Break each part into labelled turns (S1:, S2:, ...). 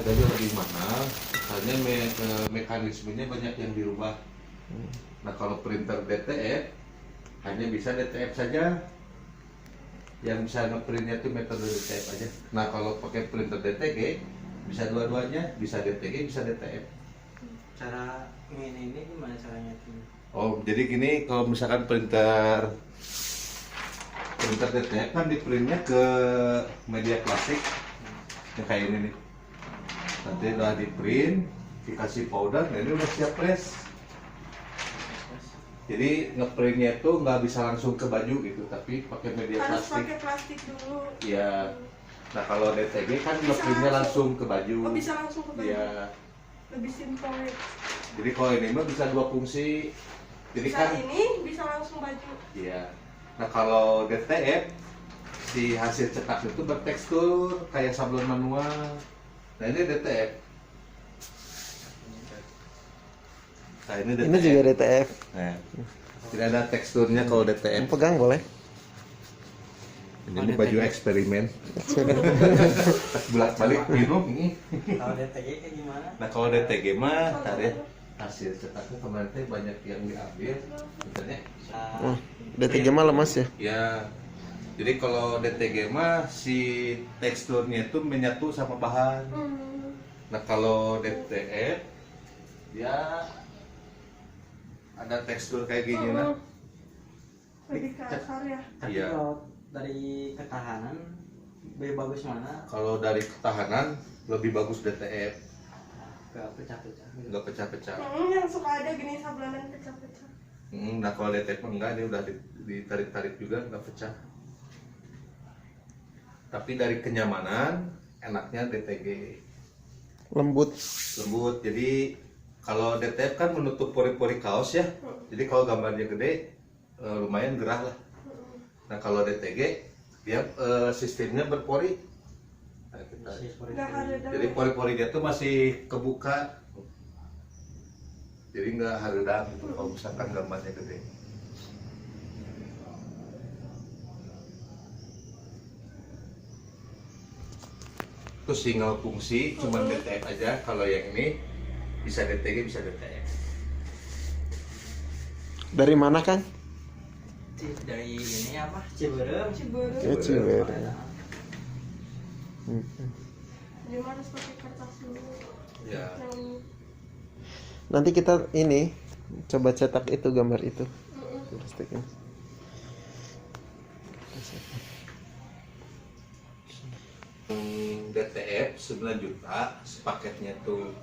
S1: harganya lebih mahal, soalnya mekanismenya banyak yang dirubah. Nah kalau printer DTF hanya bisa DTF saja, yang bisa ngeprintnya itu metode DTF aja. Nah kalau pakai printer DTG bisa dua-duanya, bisa DTG bisa DTF.
S2: Cara ini gimana caranya tuh?
S1: Oh jadi gini, kalau misalkan printer DTF kan di printnya ke media plastik yang kayak ini nih. Nanti udah di print, dikasih powder, nah ini udah siap press. Jadi ngeprintnya itu nggak bisa langsung ke baju gitu, tapi pakai media
S3: Harus
S1: plastik.
S3: pakai plastik dulu.
S1: Iya. Nah kalau DTG kan ngeprintnya langsung ke baju.
S3: Oh bisa langsung ke baju.
S1: Iya.
S3: Lebih simpel ya.
S1: Jadi kalau ini mah bisa dua fungsi. Jadi
S3: Bisa
S1: kan.
S3: ini bisa langsung baju.
S1: Iya. Nah kalau DTF si hasil cetak itu bertekstur kayak sablon manual. Nah ini DTF. Nah ini DTF.
S4: Ini juga DTF.
S1: Nah, tidak ada teksturnya kalau DTF.
S4: Pegang boleh.
S1: Ini baju eksperimen. Bolak balik minum ini.
S2: Kalau DTG kayak gimana?
S1: Nah kalau DTG mah tadi hasil cetaknya kemarin teh banyak yang diambil, misalnya.
S4: Oh, DTG mah lemas ya?
S1: Ya. Jadi kalau DTG mah si teksturnya itu menyatu sama bahan. Nah kalau DTF ya ada tekstur kayak gini nah.
S3: Lebih kasar ya.
S2: Tapi
S1: Iya.
S2: kalau dari ketahanan lebih bagus mana?
S1: Kalau dari ketahanan lebih bagus DTF,
S2: Gak pecah-pecah.
S1: nggak pecah-pecah.
S3: Yang suka ada gini sablonan pecah-pecah.
S1: Nah kalau DTF mah enggak, dia udah ditarik-tarik juga nggak pecah. Tapi dari kenyamanan enaknya DTG
S4: Lembut.
S1: lembut. Jadi kalau DTF kan menutup pori-pori kaos ya. Jadi kalau gambarnya gede lumayan gerah lah. Nah kalau DTG dia sistemnya berpori. Nah,
S3: Nggak harus
S1: jadi pori-porinya tuh masih kebuka. Jadi nggak hareudang gitu kalau misalkan gambarnya gede. Itu single fungsi, cuman DTF aja. Kalau yang ini bisa DTG, bisa DTF.
S4: Dari mana, Kang?
S2: Dari ini apa? Ciberem.
S3: Ciberem.
S4: Ya, Ciberem.
S3: Jadi harus pakai kertas dulu.
S1: Ya.
S3: Yang
S4: Nanti kita ini coba cetak itu gambar itu. Plastiknya.
S1: DTF 9 juta, sepaketnya tuh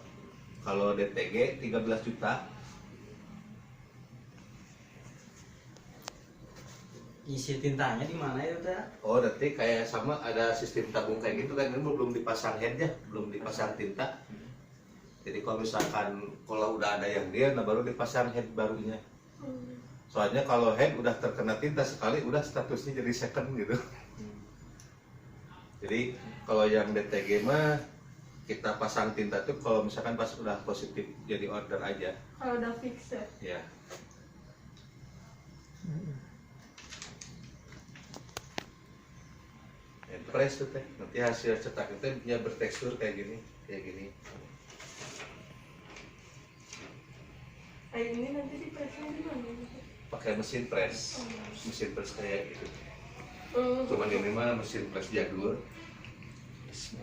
S1: kalau DTG 13 juta.
S2: Isi tintanya di mana ya teh?
S1: Oh, berarti kayak sama ada sistem tabung kayak gitu kan, ini belum dipasang headnya, belum dipasang tinta. Jadi kalau misalkan kalau udah ada yang dia, nah baru dipasang head barunya. Soalnya kalau head udah terkena tinta sekali, udah statusnya jadi second gitu. Jadi kalau yang DTG mah kita pasang tinta tuh kalau misalkan pas udah positif jadi order aja.
S3: kalau udah fix ya.
S1: Ya. Press tuh teh, nanti hasil cetak itu punya bertekstur kayak gini, kayak gini.
S3: Kayak ini nanti di pressnya di mana?
S1: Pakai mesin press kayak gitu. Cuman ini mah mesin press jadul.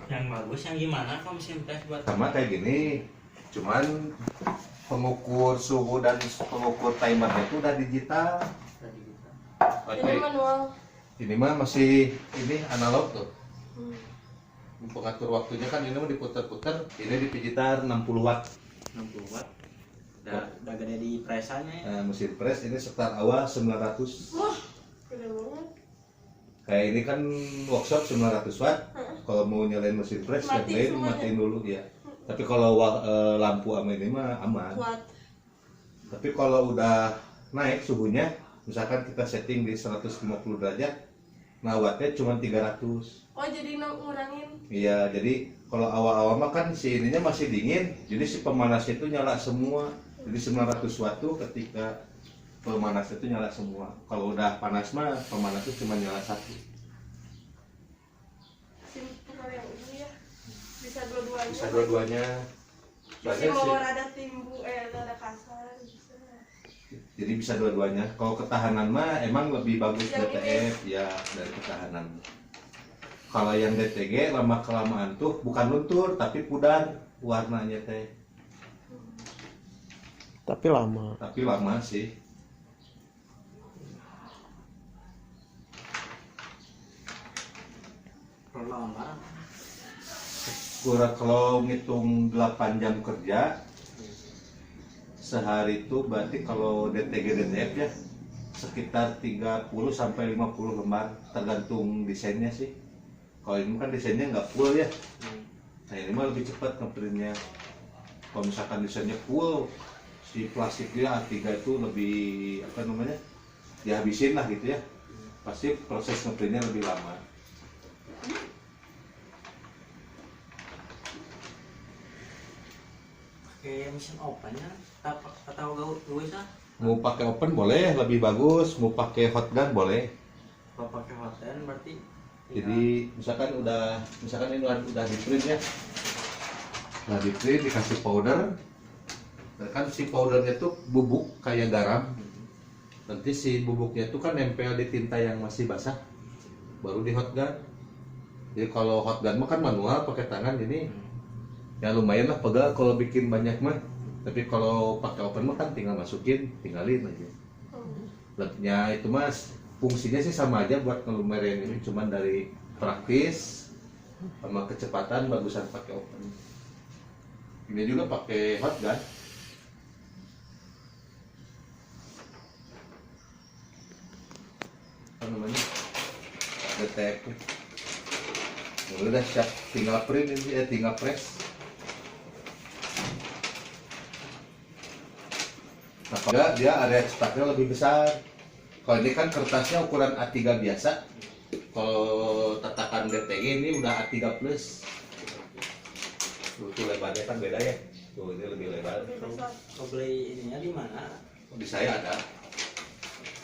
S2: Yang bagus yang gimana kalau mesin teh buat?
S1: Sama kayak gini, cuman pengukur suhu dan pengukur timernya itu udah digital.
S3: Ini manual.
S1: Ini mah masih ini analog tuh. Pengatur waktunya kan ini mah diputar-putar, ini dipijitan 60 watt.
S2: 60 watt. Udah gede di presannya ya.
S1: Nah, mesin press ini sekitar awal 900.
S3: Wah, gede banget.
S1: Kayak ini kan workshop 900 watt. Kalau mau nyalain mesin press,
S3: Mati
S1: nyalain
S3: semuanya.
S1: matiin dulu ya. Tapi kalau lampu sama ini mah aman.
S3: Kuat.
S1: Tapi kalau udah naik suhunya, misalkan kita setting di 150 derajat, nah wattnya cuma 300.
S3: Oh jadi ngurangin.
S1: Iya, jadi kalau awal-awal mah kan si ininya masih dingin, jadi si pemanasnya itu nyala semua. Jadi 900 watt tuh ketika pemanasnya itu nyala semua. Kalau udah panas mah pemanasnya cuma nyala satu.
S3: Simpel yang ini ya. Bisa dua-duanya.
S1: bisa dua-duanya.
S3: Masih
S1: Soalnya
S3: mau
S1: sih,
S3: rada timbu, rada kasar bisa.
S1: jadi bisa dua-duanya. Kalau ketahanan mah emang lebih bagus
S3: Yang
S1: DTF ya dari ketahanan. Kalau yang DTG lama kelamaan tuh bukan luntur tapi pudar warnanya teh.
S4: Tapi lama.
S1: Tapi lama sih.
S2: Kalau lama
S1: Kurang kalau ngitung 8 jam kerja sehari itu berarti kalau DTG DTF ya sekitar 30 sampai 50 lembar tergantung desainnya sih. Kalau ini kan desainnya nggak full ya. Nah ini mah lebih cepat ngeprintnya. Kalau misalkan desainnya full, si plastiknya A3 itu lebih apa namanya dihabisin lah gitu ya. Pasti proses ngeprintnya lebih lama.
S2: pakai mesin open ya atau gak bisa.
S1: Mau pakai open boleh, lebih bagus. Mau pakai hot gun boleh.
S2: Kalau pakai hotend berarti
S1: Jadi misalkan ini udah di print ya. Nah di print dikasih powder. Nah, kan si powdernya tuh bubuk kayak garam. Nanti si bubuknya tuh kan nempel di tinta yang masih basah. Baru di hot gun. Jadi kalau hot gun mah kan manual pakai tangan ini. Ya lumayan lah pegal kalau bikin banyak mah. Tapi kalau pakai open mah kan tinggal masukin, tinggalin aja. Ya itu mas fungsinya sih sama aja buat ngelumerin ini, cuman dari praktis sama kecepatan bagusan pakai open. Ini juga pakai hot gun. Apa namanya? DTF. Udah siap, tinggal print ini tinggal press. Nah, kalau dia area cetaknya lebih besar. Kalau ini kan kertasnya ukuran A3 biasa. Kalau tatakan DTG ini udah A3 plus. Tuh lebarnya kan beda ya. Tuh ini lebih lebar.
S2: kalau beli ininya di mana?
S1: Di saya ada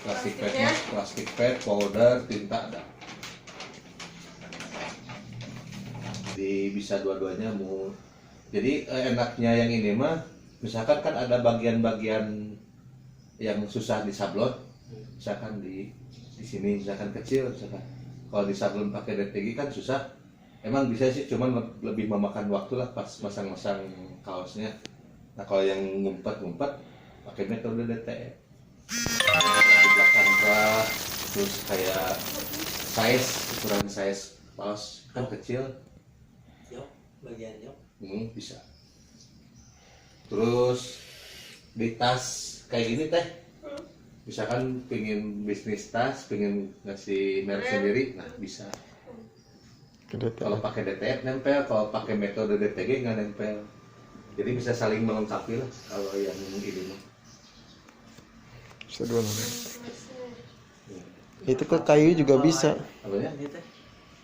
S1: plastik pad,
S3: Plastiknya?
S1: plastik pad, powder, tinta ada. Jadi bisa dua-duanya mau. Jadi enaknya yang ini mah, misalkan kan ada bagian-bagian yang susah disablon. Misalkan di sini misalkan kecil misalkan kalau di sablon pakai DTG kan susah, emang bisa sih cuman lebih memakan waktu lah pas masang-masang kaosnya. Nah kalau yang ngumpet-ngumpet pakai metode DTF di belakang rak, terus kayak ukuran size kaos kan kecil.
S2: Yuk, bagian yuk.
S1: Bisa. Terus di tas kayak gini teh misalkan pengen bisnis tas, pengen ngasih merek sendiri, nah bisa. Kalau pakai DTF nempel, kalau pakai metode DTG nggak nempel. Jadi bisa saling melengkapi lah kalau yang ini mah.
S4: Bisa dua nama. Itu ke kayu juga bisa.
S1: Apanya?
S2: Ini teh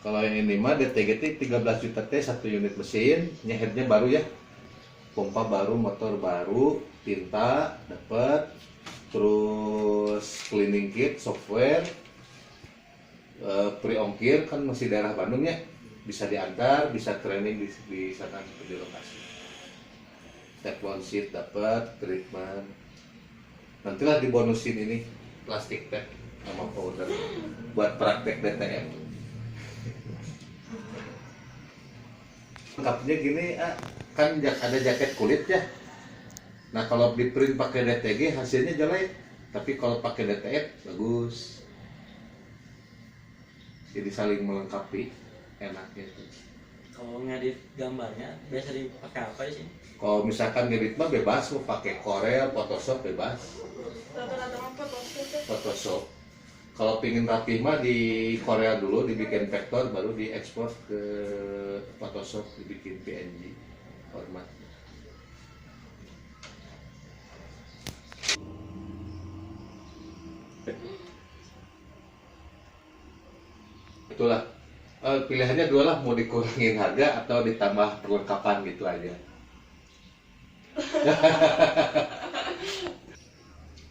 S1: Kalau yang ini mah DTG 13 juta T 1 unit mesin, nyehernya baru ya. Pompa baru, motor baru, tinta dapat, terus cleaning kit, software, pre-ongkir kan masih daerah Bandung ya, bisa diantar, bisa training di sana di lokasi. Teflon sheet dapat, treatment. Nantilah dibonusin ini plastik pad sama powder buat praktek DTM. Lengkapnya gini, kan ada jaket kulit ya. Nah kalau di print pakai DTG hasilnya jelek, tapi kalau pakai DTF bagus. Jadi saling melengkapi, enaknya itu.
S2: kalau ngedit gambarnya biasa dipakai apa sih?
S1: Kalau misalkan ngedit mah bebas, mau pakai Corel, Photoshop bebas.
S3: Rata-rata mah Photoshop.
S1: Photoshop. Kalau pingin rapih mah di Corel dulu, dibikin vektor, baru diekspor ke Photoshop, dibikin PNG format. Itulah pilihannya dua lah, mau dikurangin harga atau ditambah perlengkapan gitu aja.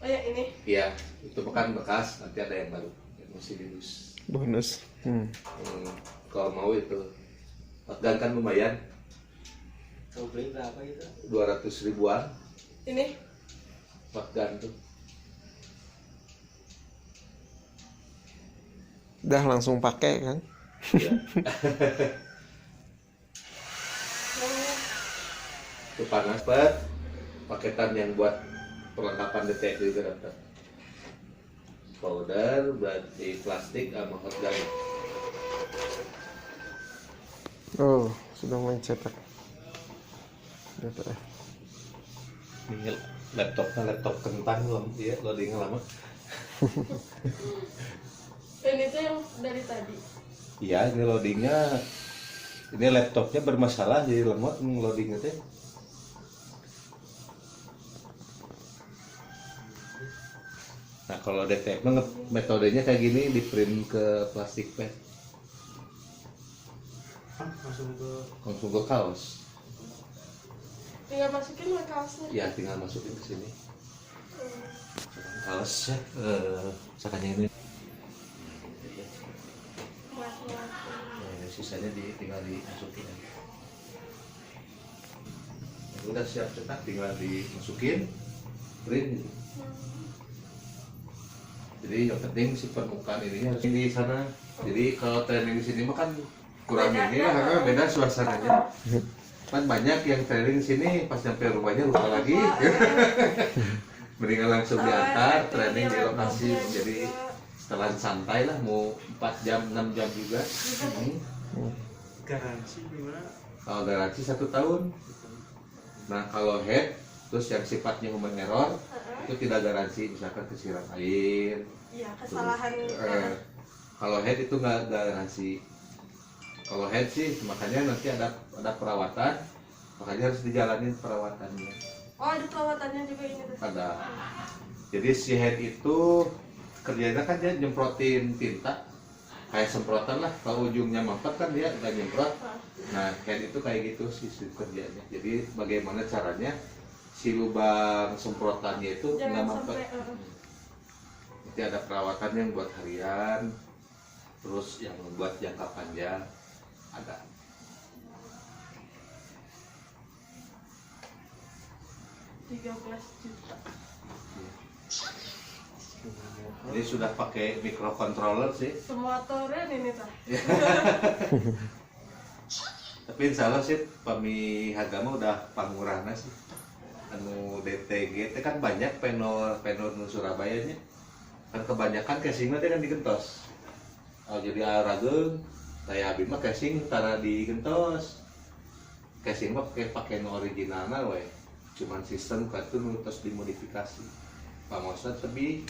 S3: Oh ya ini.
S1: Iya, itu bukan bekas, nanti ada yang baru yang mesti dilus.
S4: Bonus.
S1: Kalau mau itu hotgun kan lumayan.
S2: Kau beli berapa itu?
S1: 200 ribuan
S3: Ini
S1: shotgun tuh.
S4: Udah langsung pakai kan?
S1: Iya.
S3: yang
S1: Itu panas banget. Paketan yang buat perlengkapan DTX juga dapat. Powder, berarti plastik sama shotgun.
S4: Oh, sudah mulai cetak. DTF.
S1: Ini laptop kentang belum, iya loadingnya lama.
S3: ini tuh yang dari tadi.
S1: Iya, ini loadingnya, ini laptopnya bermasalah jadi lemot loadingnya teh. Nah kalau DTF metodenya kayak gini, di print ke plastik pad, langsung ke kaos.
S3: Tinggal masukin ke kaosnya.
S1: Ya tinggal masukin ke sini. Kaos ya, misalkannya ini. Sisanya tinggal dimasukin. Udah siap cetak, tinggal dimasukin, print gitu. Jadi yang penting si permukaan ini harus di sana. Jadi kalau training di sini mah kan kurang
S3: Beda,
S1: ini lah, karena beda suasananya. Kan banyak yang training di sini pas nyampe rumahnya lupa lagi. Mendingan langsung diantar training di lokasi, jadi setelah santai lah, mau 4 jam 6 jam juga.
S2: Garansi gimana?
S1: Kalau garansi 1 tahun. Nah kalau head terus yang sifatnya human error itu tidak garansi, misalkan kesiram air.
S3: Iya, kesalahan.
S1: Kalau head itu nggak garansi. Kalau head sih makanya nanti ada perawatan, makanya harus dijalanin perawatannya.
S3: Oh, ada perawatannya juga ini tuh.
S1: Ada. Jadi si head itu kerjanya kan dia nyemprotin tinta, kayak semprotan lah. Kalau ujungnya mampet kan dia nggak nyemprot. Nah head itu kayak gitu sih kerjanya. Jadi bagaimana caranya si lubang semprotannya itu nggak
S3: Jangan
S1: mampet.
S3: sampai
S1: Nanti ada perawatan yang buat harian, terus yang buat jangka panjang ada.
S3: 13 juta.
S1: Ini sudah pakai microcontroller sih.
S3: Semua toren ini tuh.
S1: Tapi insya Allah sih Pami Hagama udah pangurana sih. Anu DTG itu kan banyak penor nu Surabaya nya. Kan kebanyakan casingnya kan digentos. Oh jadi arageun saya abi mah casing tara digentos. Casing mah pakai nu originalna we. Cuman sistem kartu nu terus dimodifikasi. Pamosan tapi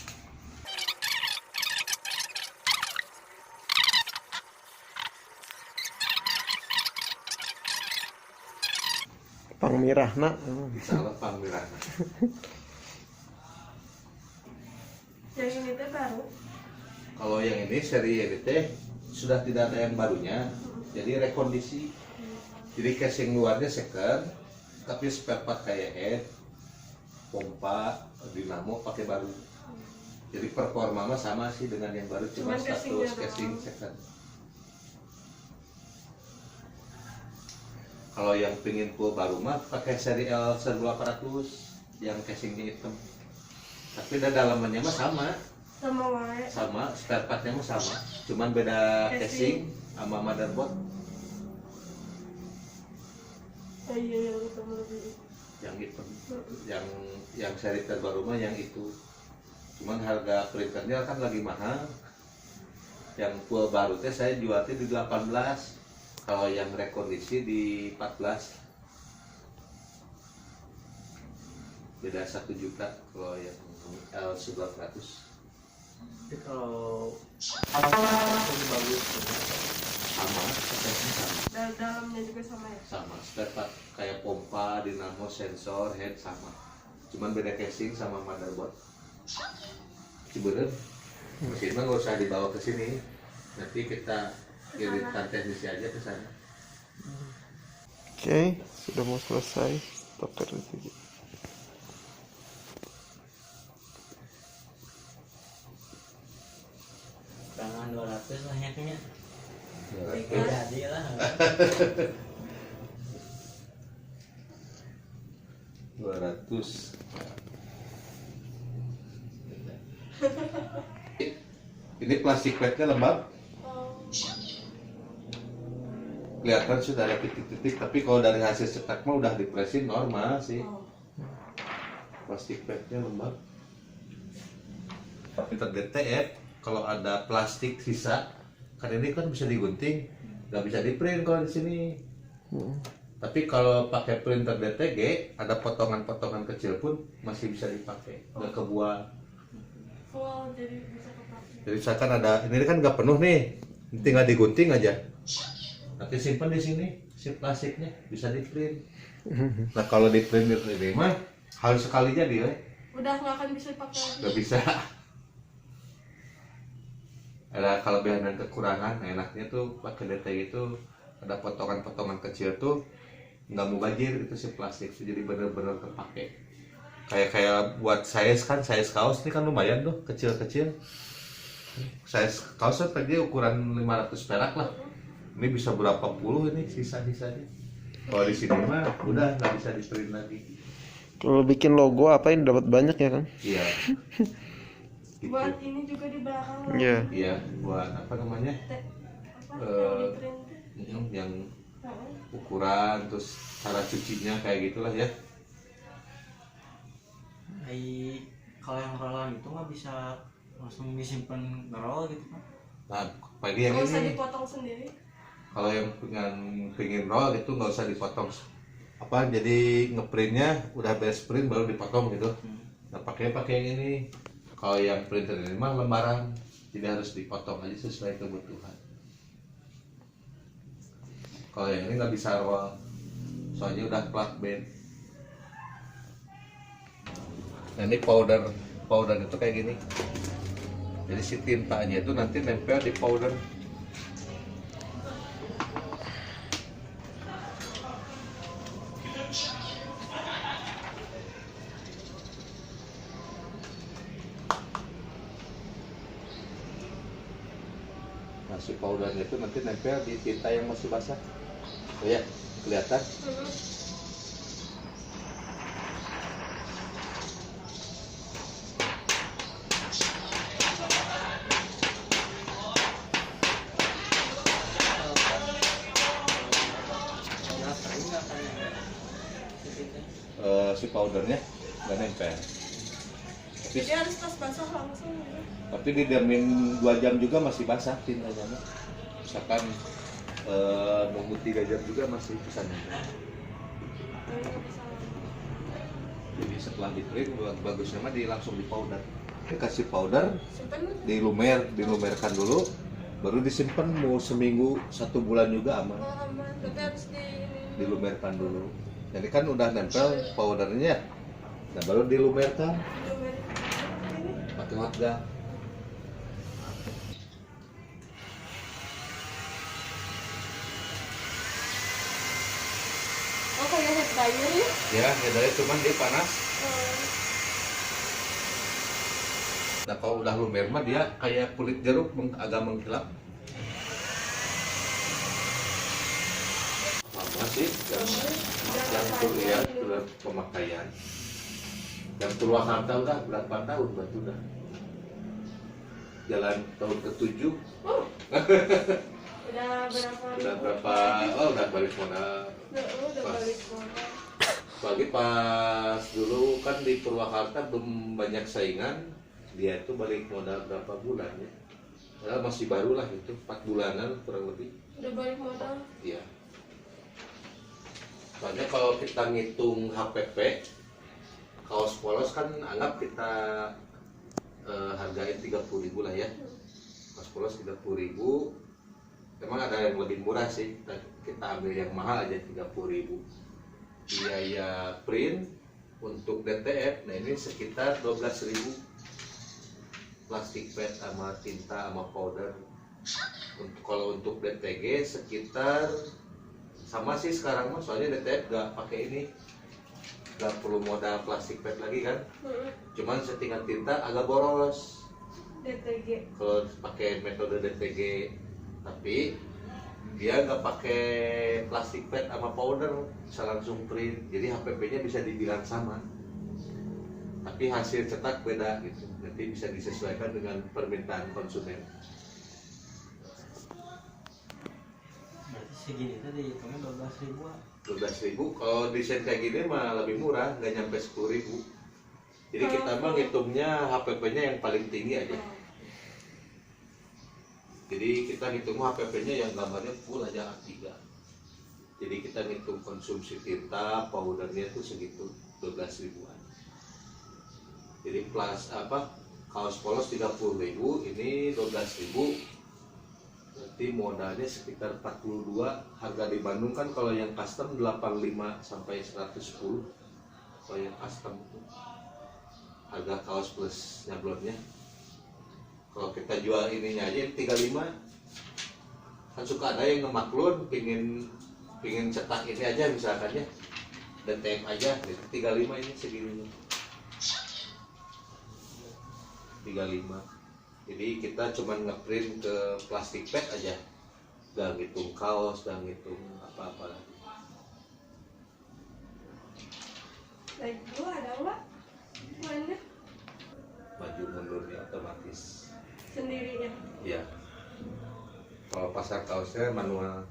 S4: Pangmirahna.
S1: salah pangmirana.
S3: Yang ini tuh baru.
S1: Kalau yang ini seri ini teh sudah tidak ada yang barunya, jadi rekondisi. Jadi casing luarnya second, tapi spare part kayak head, pompa, dinamo pakai baru. Jadi performa mah sama sih dengan yang baru, cuma
S3: Cuman casingnya
S1: status casing
S3: doang.
S1: second. Kalau yang pingin full baru mah pakai seri L1800 yang casingnya hitam. Tapi dalamannya mah sama.
S3: Sama wae.
S1: Sama, spare partnya mah sama, cuman beda casing sama motherboard.
S3: Oh iya, yang itu lebih.
S1: Yang itu, yang seri terbaru mah yang itu. Cuman harga printernya kan lagi mahal. Yang full baru teh saya jualnya di 18. Kalau yang rekondisi di 14. Beda 1 juta kalau yang L1800.
S2: Tapi kalau lebih bagus
S1: Sama, spesialnya sama.
S3: Dalamnya juga sama ya.
S1: Sama, spare part kayak pompa, dinamo, sensor, head sama. Cuman beda casing sama motherboard. Cibener, mesin mah nggak usah dibawa ke sini. Nanti kita kirimkan teknisi aja ke sana.
S4: Oke, sudah mau selesai. Dokter itu.
S2: tangan 200 banyaknya.
S1: Ya,
S2: Jadi lah.
S1: 200. Ini plastik padnya lembab.
S3: Oh.
S1: Kelihatan sudah ada titik-titik, tapi kalau dari hasil cetak mah udah dipresin normal sih.
S3: Oh.
S1: Plastik padnya lembab. Tapi DTF kalau ada plastik sisa, kan ini kan bisa digunting, nggak bisa di print kalau di sini. Tapi kalau pakai printer DTG, ada potongan-potongan kecil pun masih bisa dipakai, nggak kebuang.
S3: Wow, jadi bisa kepake.
S1: Jadi misalkan ada, ini kan nggak penuh nih, tinggal digunting aja. Nanti simpan di sini, si plastiknya bisa di print. Nah kalau di print ini mah harus sekali jadi,
S3: Udah nggak akan bisa dipakai lagi.
S1: nggak bisa. Ada kelebihan dan kekurangan. Enaknya tuh pakai DTG itu ada potongan-potongan kecil tuh nggak mau banjir itu si plastik, jadi bener-bener terpakai. Kayak buat size kan, size kaos ini kan lumayan tuh kecil-kecil. Size kaos tadi ukuran 500 perak lah. Ini bisa berapa puluh ini sisa-sisanya. Kalau di sini mah udah nggak bisa di print lagi.
S4: Kalau bikin logo apa ini dapat banyak ya kan?
S1: Iya. Gitu.
S3: Buat ini juga di belakang.
S4: Iya.
S1: Iya, buat apa namanya?
S3: Apa
S1: Eh,
S3: yang di print?
S1: yang
S3: Oh.
S1: ukuran terus cara cucinya kayak gitulah ya.
S2: Kalau yang roll itu nggak bisa langsung disimpan ngerol gitu kan?
S1: Nah, pagi yang
S3: Nggak usah
S1: ini
S3: dipotong sendiri.
S1: kalau yang pengen roll itu nggak usah dipotong. Apa jadi ngeprintnya udah beres print baru dipotong gitu. Nah pakai yang ini. Kalau yang printer ini mah lembaran, jadi harus dipotong aja sesuai kebutuhan. Kalau yang ini nggak bisa roll, soalnya udah plug band. Nah ini powder itu kayak gini. Jadi si tintanya itu nanti nempel di powder. Nah si powdernya itu nanti nempel di tinta yang masih basah. Oh ya, kelihatan? Si powdernya nggak nempel. Tapi,
S3: Jadi harus pas basah langsung gitu.
S1: tapi didiamin 2 jam juga masih basah tintanya. Misalkan nunggu 3 jam juga masih bisa nempel.
S3: Tapi nggak bisa.
S1: Jadi setelah di print bagusnya mah langsung di powder. Dikasih powder,
S3: Simpen
S1: dilumerkan dulu, baru disimpan mau seminggu 1 bulan juga aman.
S3: aman. Tapi harus
S1: Dilumerkan dulu. Jadi kan udah nempel powdernya, nah baru dilumerkan pakai hot gun.
S3: Oh kayak hair dryer ya?
S1: Ya, headernya cuman dia panas. Nah kalau udah lumer mah dia kayak kulit jeruk agak mengkilap. Apa sih yang perlu ya dalam pemakaian? Yang Purwakarta udah berapa tahun batu udah? Jalan tahun ke-7.
S3: Udah berapa?
S1: Udah balik modal.
S3: Udah balik modal.
S1: Apalagi pas dulu kan di Purwakarta belum banyak saingan, dia itu balik modal berapa bulan ya? Padahal masih baru lah itu, 4 bulanan kurang lebih.
S3: Udah balik modal.
S1: Iya. Soalnya kalau kita ngitung HPP, kaos polos kan anggap kita hargain 30.000 lah ya. Kaos polos 30.000. Emang ada yang lebih murah sih, kita ambil yang mahal aja 30.000. Biaya print untuk DTF, nah ini sekitar 12.000. Plastik pad sama tinta sama powder. Kalau untuk DTG sekitar sama sih sekarang mah, soalnya DTF gak pakai ini, gak perlu modal plastik pad lagi kan. Cuman settingan tinta agak boros
S3: DTG.
S1: kalau pakai metode DTG, tapi dia nggak pakai plastik pad sama powder, bisa langsung print. Jadi HPP-nya bisa dibilang sama, tapi hasil cetak beda gitu. Nanti bisa disesuaikan dengan permintaan konsumen.
S2: Berarti segini tadi hitungnya 12.000.
S1: 12.000. Kalau desain kayak gini mah lebih murah, nggak nyampe 10.000. Jadi kita mah ngitungnya HPP-nya yang paling tinggi aja. Jadi kita ngitung HPP-nya yang gambarnya full aja A3. Jadi kita ngitung konsumsi tinta, powdernya itu segitu 12.000-an. Jadi plus kaos polos 30.000, ini 12.000. Berarti modalnya sekitar 42. Harga di Bandung kan kalau yang custom 85 sampai 110. Kalau yang custom itu harga kaos plus nyablonnya. Kalau kita jual ininya aja 35. Kan suka ada yang ngemaklun pingin cetak ini aja misalkan ya. DTM aja, 35 ini segini. 35. Jadi kita cuma ngeprint ke plastik pad aja, gak ngitung kaos, gak ngitung apa-apa.
S3: Lagi gua ada nggak? Mana?
S1: Maju mundurnya otomatis.
S3: Sendirinya.
S1: Iya. Kalau pasar kaosnya manual.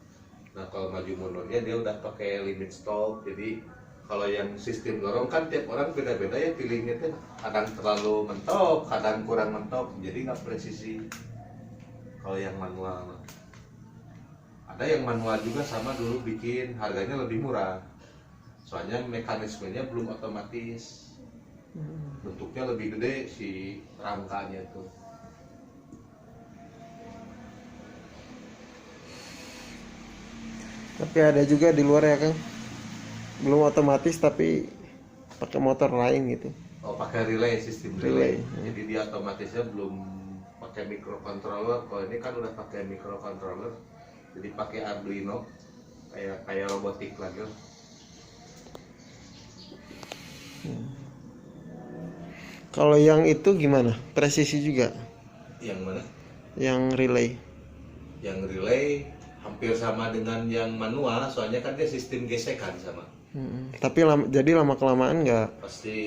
S1: Nah kalau maju mundurnya dia udah pakai limit stok. Jadi kalau yang sistem dorong kan tiap orang beda-beda ya pilihnya tuh. Kadang terlalu mentok, kadang kurang mentok, jadi nggak presisi. Kalau yang manual, ada yang manual juga sama dulu bikin, harganya lebih murah. Soalnya mekanismenya belum otomatis, bentuknya lebih gede si rangkanya tuh.
S4: Tapi ada juga di luar ya Kang, belum otomatis tapi pakai motor lain gitu.
S1: Oh pakai relay, sistem
S4: Relay.
S1: relay. Jadi dia otomatisnya belum pakai microcontroller. Kalau ini kan udah pakai microcontroller, jadi pakai Arduino, kayak robotik lagi.
S4: Kalau yang itu gimana? Presisi juga?
S1: Yang mana?
S4: Yang relay?
S1: Yang relay hampir sama dengan yang manual, soalnya kan dia sistem gesekan sama.
S4: Tapi jadi lama kelamaan nggak?
S1: Pasti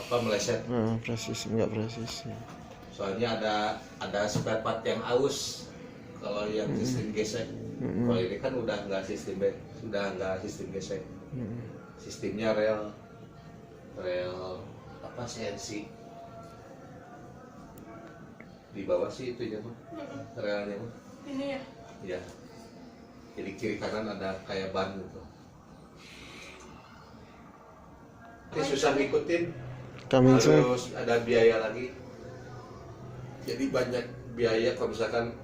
S1: meleset.
S4: Presisi nggak presisi.
S1: Soalnya ada spare part yang aus kalau yang sistem gesek. Kalau ini kan udah nggak sistem gesek. Sistemnya rel CNC. Di bawah sih itu aja mah relnya mah.
S3: Ini ya.
S1: Ya. Jadi kiri kanan ada kayak ban gitu. Ini susah ngikutin,
S4: Coming soon.
S1: harus ada biaya lagi. Jadi banyak biaya kalau misalkan.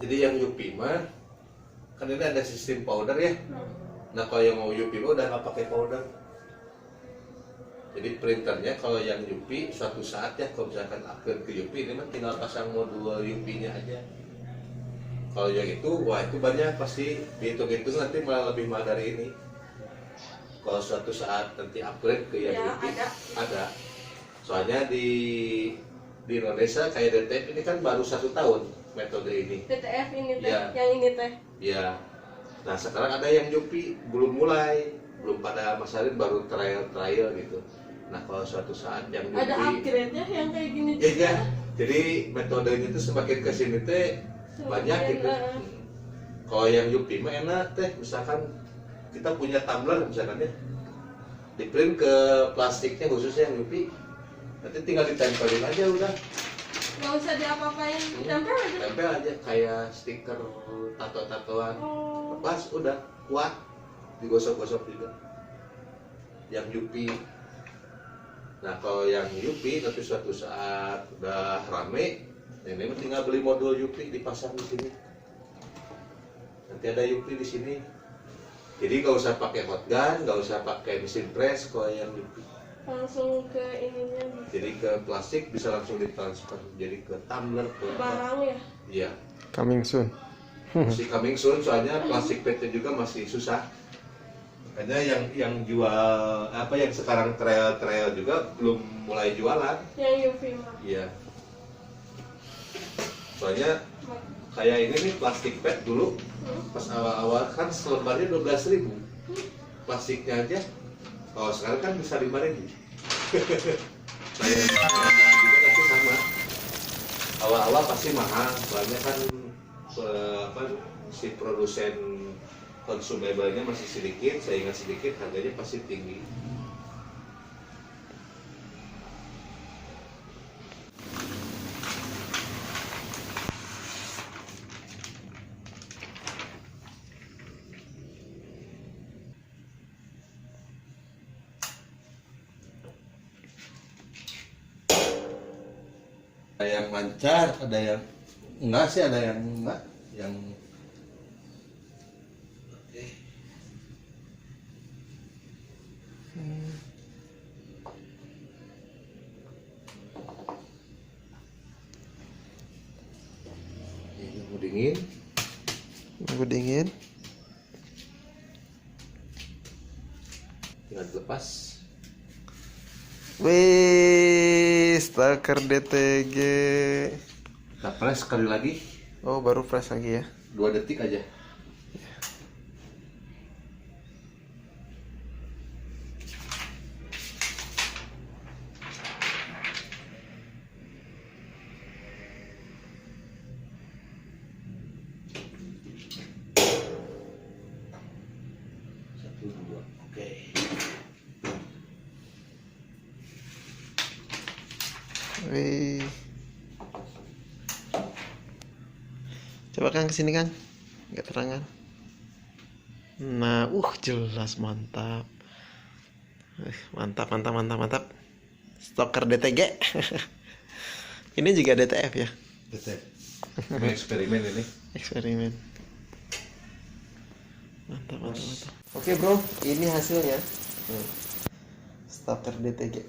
S1: Jadi yang Yupi mah kan ini ada sistem powder ya. Nah kalau yang mau Yupi mah udah nggak pakai powder. Jadi printernya kalau yang Yupi suatu saat ya kalau misalkan akhir ke Yupi ini mah tinggal pasang modul Yupi-nya aja. Kalau yang itu, wah itu banyak pasti dihitung-hitung nanti malah lebih mahal dari ini. Kalau suatu saat nanti upgrade ke yang
S3: Ya,
S1: Yupi ada. Soalnya di Indonesia kayak DTF ini kan baru 1 tahun metode ini.
S3: DTF ini teh,
S1: Ya.
S3: yang ini teh.
S1: Ya. Nah sekarang ada yang Yupi belum mulai, belum pada masalin baru trial gitu. Nah kalau suatu saat yang Yupi
S3: Ada upgrade-nya yang kayak gini
S1: ya, ya. Jadi metodenya itu semakin kesini teh banyak gitu. Kalau yang Yupi mah enak teh, misalkan kita punya tumbler misalkan ya, di print ke plastiknya khususnya yang Yupi, nanti tinggal ditempelin aja udah.
S3: Nggak usah diapa-apain, tempel aja.
S1: Tempel aja kayak stiker tato-tatoan,
S3: Oh,
S1: lepas udah kuat, digosok-gosok juga. Yang Yupi. Nah kalau yang Yupi nanti suatu saat udah rame, ini tinggal beli modul Yupi dipasang di sini. Nanti ada Yupi di sini. Jadi nggak usah pakai hot gun, nggak usah pakai mesin press kalau yang Yupi.
S3: langsung ke ininya bisa.
S1: Jadi ke plastik bisa langsung ditransfer. Jadi ke tumbler, ke
S3: Barang ya.
S1: iya.
S4: Coming soon.
S1: Masih coming soon soalnya plastik PT juga masih susah. Makanya yang jual yang sekarang trail juga belum mulai jualan.
S3: Yang UV mah.
S1: Iya. Soalnya Kayak ini nih plastik pet dulu pas awal-awal kan selembarnya 12.000 plastiknya aja. Oh sekarang kan bisa 5.000. Kayak juga tapi sama. Awal-awal pasti mahal, soalnya kan si produsen konsumabelnya masih sedikit, saingan sedikit, harganya pasti tinggi. Ada yang lancar, ada yang enggak sih, ada yang enggak, yang oke. Ini mau dingin,
S4: Nunggu dingin.
S1: tinggal dilepas.
S4: Wih, staker DTG.
S1: Kita press sekali lagi,
S4: Oh, baru fresh lagi ya.
S1: 2 detik aja. Satu, dua, oke.
S4: Wih. Coba Kang kesini Kang. Nggak terangan. Nah, jelas mantap. Mantap, mantap, mantap, mantap. Stoker DTG. Ini juga DTF ya.
S1: Betul. Ini eksperimen ini.
S4: Eksperimen. Mantap, mantap, mantap. Oke bro, ini hasilnya. Stoker DTG.